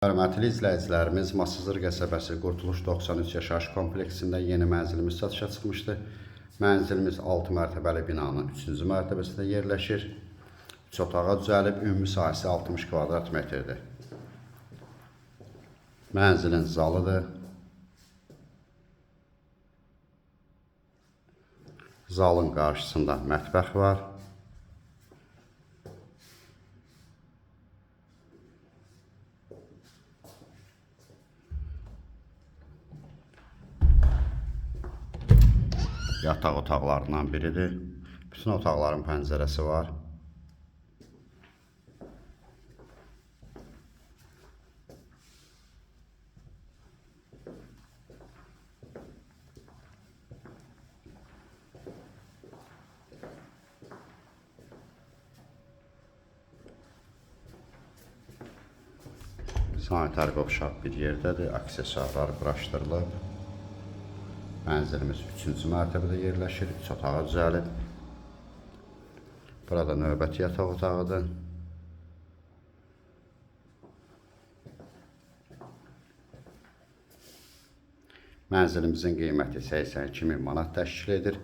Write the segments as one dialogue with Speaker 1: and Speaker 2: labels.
Speaker 1: Hörmətli izləyicilərimiz, Masazır qəsəbəsi Qurtuluş 93 yaşayış kompleksində yeni mənzilimiz satışa çıxmışdı. Mənzilimiz 6 mərtəbəli binanın 3-cü mərtəbəsində yerləşir. 3 otağa düzəlib, ümumi sahəsi 60 kvadrat metrdir. Mənzilin zalıdır. Zalın qarşısında mətbəx var. Yataq otaqlarından biridir. Bütün otaqların pəncərəsi var. Sanitar qovşaq bir yerdədir. Aksesuarlar quraşdırılıb. Mənzilimiz 3-cü mərtəbədə yerləşir. 3 otağa düzəlib. Burada növbəti yataq otağıdır. Mənzilimizin qiyməti 82.000 manat təşkil edir.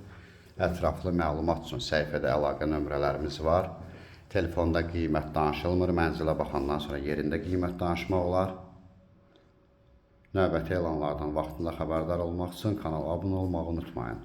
Speaker 1: Ətraflı məlumat üçün səhifədə əlaqə nömrələrimiz var. Telefonda qiymət danışılmır. Mənzilə baxandan sonra yerində qiymət danışmaq olar. Növbəti elanlardan vaxtında xəbərdar olmaq üçün kanala abunə olmağı unutmayın.